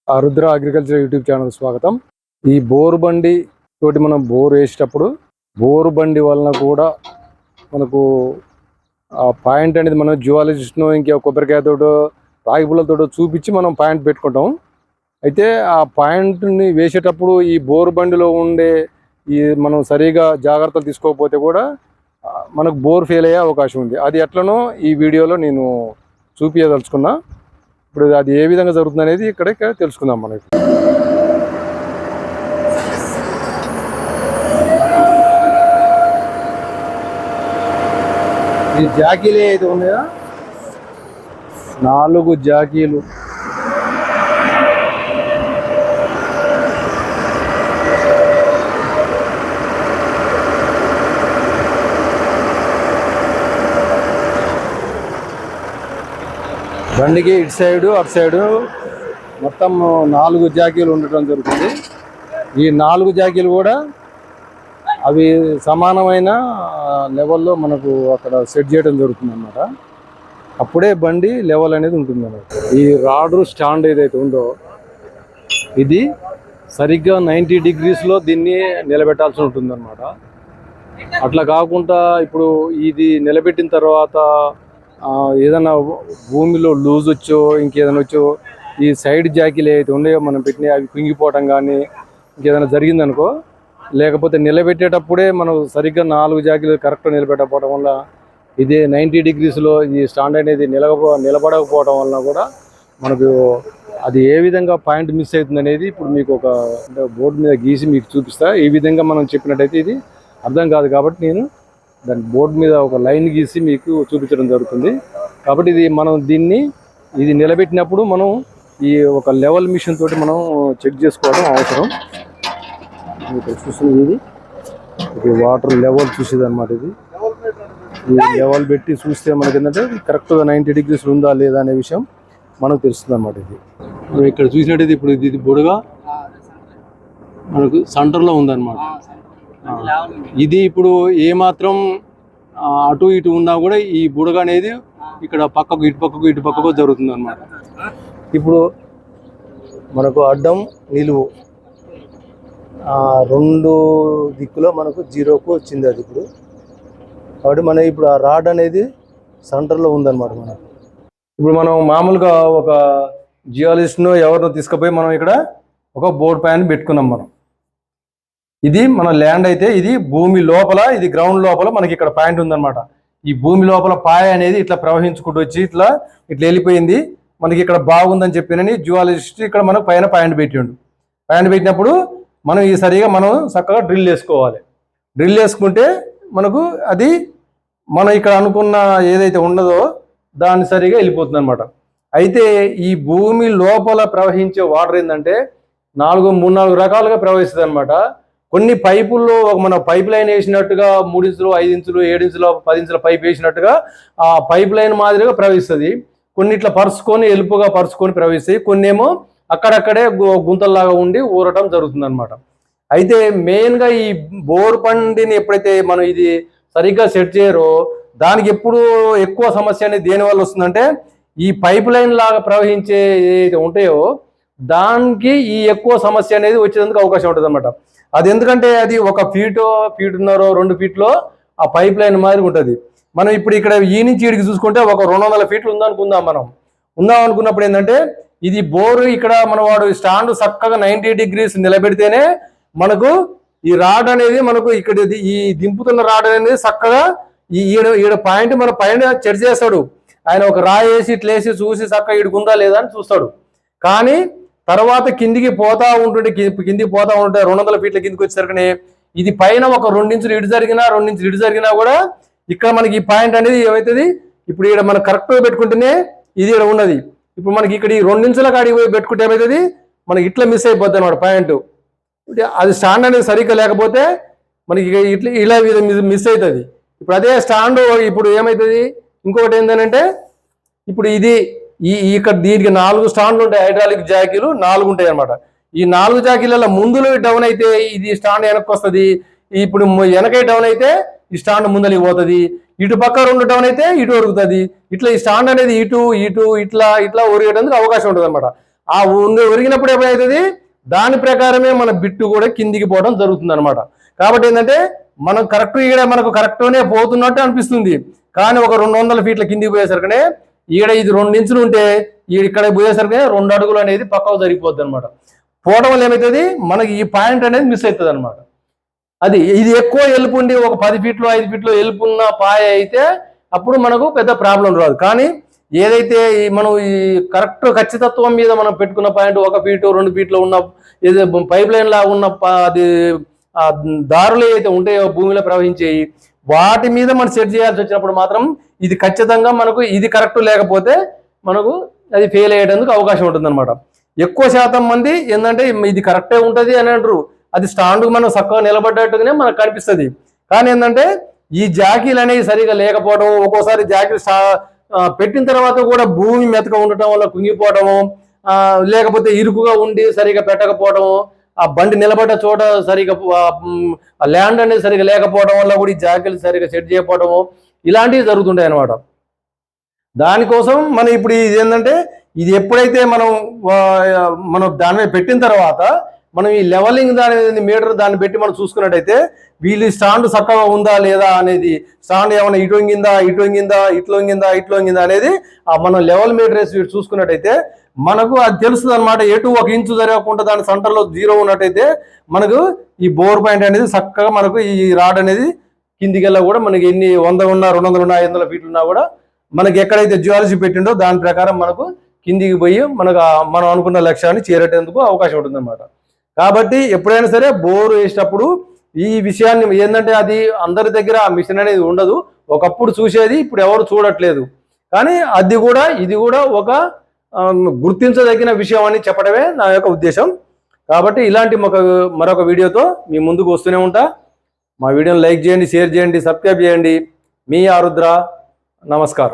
Rudra agriculture YouTube channel స్వాగతం. ఈ bore బండి తోటి మనం బోర్ వేసేటప్పుడు బోరు బండి వలన కూడా మనకు ఆ పాయింట్ అనేది మనం జియాలజిస్ట్ను ఇంకా కొబ్బరికాయతోటో రాగి పుల్లతోటో చూపించి మనం పాయింట్ పెట్టుకుంటాం. అయితే ఆ పాయింట్ని వేసేటప్పుడు ఈ బోరు బండిలో ఉండే ఈ మనం సరిగా జాగ్రత్తలు తీసుకోకపోతే కూడా మనకు బోర్ ఫెయిల్ అయ్యే అవకాశం ఉంది. అది ఎట్లనో ఈ వీడియోలో నేను చూపించదలుచుకున్నా. ఇప్పుడు అది ఏ విధంగా జరుగుతుంది అనేది ఇక్కడ తెలుసుకుందాం. మనకి ఈ జాకీలు ఏదైతే ఉన్నాయో 4 జాకీలు బండికి ఇటు సైడు అటు సైడు మొత్తం 4 జాకీలు ఉండటం జరుగుతుంది. ఈ 4 జాకీలు కూడా అవి సమానమైన లెవెల్లో మనకు అక్కడ సెట్ చేయడం జరుగుతుంది అన్నమాట. అప్పుడే బండి లెవెల్ అనేది ఉంటుంది అన్నమాట. ఈ రాడ్ స్టాండ్ ఏదైతే ఉందో ఇది సరిగ్గా 90 డిగ్రీస్లో దీన్ని నిలబెట్టాల్సి ఉంటుంది అన్నమాట. అట్లా కాకుండా ఇప్పుడు ఇది నిలబెట్టిన తర్వాత ఏదైనా భూమిలో లూజ్ వచ్చో ఇంకేదైనా వచ్చో ఈ సైడ్ జాకీలు ఏదైతే ఉన్నాయో మనం పెట్టినా అవి కుంగిపోవటం కానీ ఇంకేదైనా జరిగిందనుకో, లేకపోతే నిలబెట్టేటప్పుడే మనం సరిగ్గా 4 జాకీలు కరెక్ట్గా నిలబెట్టకపోవడం వల్ల ఇదే 90 డిగ్రీస్లో ఈ స్టాండ్ అనేది నిలబడకపోవడం వలన కూడా మనకు అది ఏ విధంగా పాయింట్ మిస్ అవుతుంది అనేది ఇప్పుడు మీకు ఒక బోర్డు మీద గీసి మీకు చూపిస్తా. ఈ విధంగా మనం చెప్పినట్టయితే ఇది అర్థం కాదు కాబట్టి నేను దాని బోర్డు మీద ఒక లైన్ గీసి మీకు చూపించడం జరుగుతుంది. కాబట్టి ఇది నిలబెట్టినప్పుడు మనం ఈ ఒక లెవెల్ మిషన్ తోటి మనం చెక్ చేసుకోవడం అవసరం. ఇక్కడ చూస్తుంది ఇది వాటర్ లెవెల్ చూసేది అనమాట. ఇది లెవెల్ పెట్టి చూస్తే మనకి ఏంటంటే కరెక్ట్గా 90 డిగ్రీస్ ఉందా లేదా అనే విషయం మనకు తెలుస్తుంది అనమాట. ఇది మనం ఇక్కడ చూసినట్టయితే ఇప్పుడు ఇది బుడగా మనకు సెంటర్లో ఉందన్నమాట. ఇది ఇప్పుడు ఏమాత్రం అటు ఇటు ఉన్నా కూడా ఈ బుడగ అనేది ఇక్కడ ఇటు పక్కకు జరుగుతుంది అన్నమాట. ఇప్పుడు మనకు అడ్డం నిలువు 2 దిక్కులో మనకు 0కు వచ్చింది అది ఇప్పుడు. కాబట్టి మనం ఇప్పుడు ఆ రాడ్ అనేది సెంటర్లో ఉందన్నమాట. ఇప్పుడు మనం మామూలుగా ఒక జియాలజిస్ట్ను ఎవరినో తీసుకుపోయి మనం ఇక్కడ ఒక బోర్డు పైన పెట్టుకున్నాం. ఇది మన ల్యాండ్ అయితే ఇది భూమి లోపల, ఇది గ్రౌండ్ లోపల మనకి ఇక్కడ పాయింట్ ఉందన్నమాట. ఈ భూమి లోపల పాయ అనేది ఇట్లా ప్రవహించుకుంటూ వచ్చి ఇట్లా వెళ్ళిపోయింది. మనకి ఇక్కడ బాగుందని చెప్పినని జియాలజిస్ట్ ఇక్కడ మనకు పైన పాయింట్ పెట్టిండు. పాయింట్ పెట్టినప్పుడు మనం ఈ సరిగా మనం చక్కగా డ్రిల్ వేసుకోవాలి. డ్రిల్ వేసుకుంటే మనకు అది మనం ఇక్కడ అనుకున్న ఏదైతే ఉన్నదో దాన్ని సరిగా వెళ్ళిపోతుంది అనమాట. అయితే ఈ భూమి లోపల ప్రవహించే వాటర్ ఏంటంటే 3-4 రకాలుగా ప్రవహిస్తుంది అనమాట. కొన్ని పైపుల్లో మన పైప్ లైన్ వేసినట్టుగా 3 ఇంచులు 5 ఇంచులు 7 ఇంచులు 10 ఇంచుల పైప్ వేసినట్టుగా ఆ పైప్ లైన్ మాదిరిగా ప్రవహిస్తుంది. కొన్ని ఇట్లా ఎలుపుగా పరుచుకొని ప్రవహిస్తాయి. కొన్ని ఏమో అక్కడక్కడే గుంతల్లాగా ఉండి ఊరటం జరుగుతుంది అనమాట. అయితే మెయిన్గా ఈ బోర్ పండిని ఎప్పుడైతే మనం ఇది సరిగ్గా సెట్ చేయరో దానికి ఎప్పుడు ఎక్కువ సమస్య అనేది దేనివల్ల వస్తుందంటే ఈ పైప్ లైన్ లాగా ప్రవహించే ఏదైతే ఉంటాయో దానికి ఈ ఎక్కువ సమస్య అనేది వచ్చేందుకు అవకాశం ఉంటుంది అనమాట. అది ఎందుకంటే అది 1 ఫీటున్నర 2 ఫీట్లో ఆ పైప్ లైన్ మాదిరి ఉంటుంది. మనం ఇప్పుడు ఇక్కడ ఈ నుంచి ఈడికి చూసుకుంటే ఒక 200 ఫీట్లు ఉందనుకుందాం. ఉందాం అనుకున్నప్పుడు ఏంటంటే ఇది బోరు ఇక్కడ మన వాడు స్టాండ్ చక్కగా 90 డిగ్రీస్ నిలబెడితేనే మనకు ఈ రాడ్ అనేది మనకు ఇక్కడ ఈ దింపుతున్న రాడ్ అనేది చక్కగా ఈడ పాయింట్ మన పైన చెడ్ చేస్తాడు. ఆయన ఒక రాయి వేసి ఇట్లేసి చూసి చక్కగా ఈడుకుందా లేదా అని చూస్తాడు. కానీ తర్వాత కిందికి పోతా ఉంటుంటే 200 ఫీట్ల కిందికి వచ్చేసరికి ఇది పైన ఒక 2 ఇంచులు ఇటు జరిగినా 2 ఇంచులు ఇటు జరిగినా కూడా ఇక్కడ మనకి ఈ పాయింట్ అనేది ఏమవుతుంది, ఇప్పుడు ఇక్కడ మనం కరెక్ట్గా పెట్టుకుంటేనే ఇది ఇక్కడ ఉన్నది. ఇప్పుడు మనకి ఇక్కడ ఈ 2 ఇంచుల కాడికి పోయి పెట్టుకుంటే ఏమవుతుంది, మనకి ఇట్లా మిస్ అయిపోద్ది అనమాట పాయింట్. అది స్టాండ్ అనేది సరిగ్గా లేకపోతే మనకి ఇలా మిస్ అవుతుంది. ఇప్పుడు అదే స్టాండ్ ఇప్పుడు ఏమవుతుంది, ఇంకొకటి ఏంటంటే ఇప్పుడు ఇది ఇక్కడ దీనికి 4 స్టాండ్లు ఉంటాయి. హైడ్రాలిక్ జాకీలు 4 ఉంటాయి అనమాట. ఈ 4 జాకీలలో ముందులో డౌన్ అయితే ఇది స్టాండ్ వెనక్కి వస్తుంది. ఇప్పుడు వెనకే డౌన్ అయితే ఈ స్టాండ్ ముందలికి పోతుంది. ఇటు పక్క 2 డౌన్ అయితే ఇటు ఒరుగుతుంది. ఇట్లా ఈ స్టాండ్ అనేది ఇటు ఇట్లా ఒరిగేటందుకు అవకాశం ఉంటుంది అనమాట. ఆ ఒరిగినప్పుడు ఏమవుతుంది, దాని ప్రకారమే మన బిట్టు కూడా కిందికి పోవడం జరుగుతుంది అనమాట. కాబట్టి ఏంటంటే మనం కరెక్ట్ ఈడ మనకు కరెక్ట్గానే పోతున్నట్టు అనిపిస్తుంది, కానీ ఒక 200 ఫీట్ల కిందికి పోయేసరికనే ఈడ ఇది 2 ఇంచులు ఉంటే ఇక్కడ పోయేసరికి 2 అడుగులు అనేది పక్కకు జరిగిపోద్ది అనమాట. పోవడం వల్ల ఏమవుతుంది, మనకి ఈ పాయింట్ అనేది మిస్ అవుతుంది అనమాట. అది ఇది ఎక్కువ ఎలుపు ఉండి ఒక 10 ఫీట్లు 5 ఫీట్లు ఎలుపున్న పాయ అయితే అప్పుడు మనకు పెద్ద ప్రాబ్లం రాదు. కానీ ఏదైతే మనం ఈ కరెక్ట్ ఖచ్చితత్వం మీద మనం పెట్టుకున్న పాయింట్ 1 ఫీటు 2 ఫీట్లో ఉన్న ఏదో పైప్ లైన్ లా ఉన్న అది దారులు ఏదైతే ఉంటాయో భూమిలో ప్రవహించేవి, వాటి మీద మనం సెట్ చేయాల్సి వచ్చినప్పుడు మాత్రం ఇది ఖచ్చితంగా మనకు ఇది కరెక్ట్ లేకపోతే మనకు అది ఫెయిల్ అయ్యేందుకు అవకాశం ఉంటుంది అనమాట. ఎక్కువ శాతం మంది ఏంటంటే ఇది కరెక్టే ఉంటుంది అని అంటారు, అది స్టాండ్కు మనం చక్కగా నిలబడ్డట్టుగానే మనకు కనిపిస్తుంది. కానీ ఏంటంటే ఈ జాకీలు అనేవి సరిగా లేకపోవడం, ఒక్కోసారి జాకీలు పెట్టిన తర్వాత కూడా భూమి మెతక ఉండటం వల్ల కుంగిపోవడము, లేకపోతే ఇరుకుగా ఉండి సరిగా పెట్టకపోవడము, ఆ బండి నిలబడ్డ చోట సరిగా ల్యాండ్ అనేది సరిగా లేకపోవడం వల్ల కూడా ఈ జాకీలు సరిగా సెట్ చేయకపోవడము, ఇలాంటివి జరుగుతుంటాయి అన్నమాట. దానికోసం మనం ఇప్పుడు ఇది ఏంటంటే ఇది ఎప్పుడైతే మనం దాని మీద పెట్టిన తర్వాత మనం ఈ లెవెలింగ్ దాని మీటర్ దాన్ని పెట్టి మనం చూసుకున్నట్టయితే వీళ్ళు స్టాండ్ చక్కగా ఉందా లేదా అనేది, స్టాండ్ ఏమైనా ఇటు వంగిందా ఇట్లా వంగిందా అనేది మనం లెవెల్ మీటర్ వేసి చూసుకున్నట్టయితే మనకు అది తెలుస్తుంది అనమాట. ఎటు 1 ఇంచు జరగకుండా దాని సెంటర్లో 0 ఉన్నట్టయితే మనకు ఈ బోర్ పాయింట్ అనేది చక్కగా మనకు ఈ రాడ్ అనేది కిందికెళ్ళా కూడా మనకి ఎన్ని 100 ఉన్నా 200 ఉన్నా 500 ఫీట్లు ఉన్నా కూడా మనకి ఎక్కడైతే జియాలజీ పెట్టిండో దాని ప్రకారం మనకు కిందికి పోయి మనం అనుకున్న లక్ష్యాన్ని చేరేటందుకు అవకాశం ఉంటుంది అన్నమాట. కాబట్టి ఎప్పుడైనా సరే బోరు వేసేటప్పుడు ఈ విషయాన్ని ఏంటంటే అది అందరి దగ్గర ఆ మిషన్ అనేది ఉండదు, ఒకప్పుడు చూసేది ఇప్పుడు ఎవరు చూడట్లేదు. కానీ ఇది కూడా ఒక గుర్తించదగిన విషయం అని చెప్పడమే నా యొక్క ఉద్దేశం. కాబట్టి ఇలాంటి మరొక వీడియోతో మీ ముందుకు వస్తూనే ఉంటా. మా వీడియోని లైక్ చేయండి, షేర్ చేయండి, సబ్స్క్రైబ్ చేయండి. మీ ఆరుద్ర. నమస్కారం.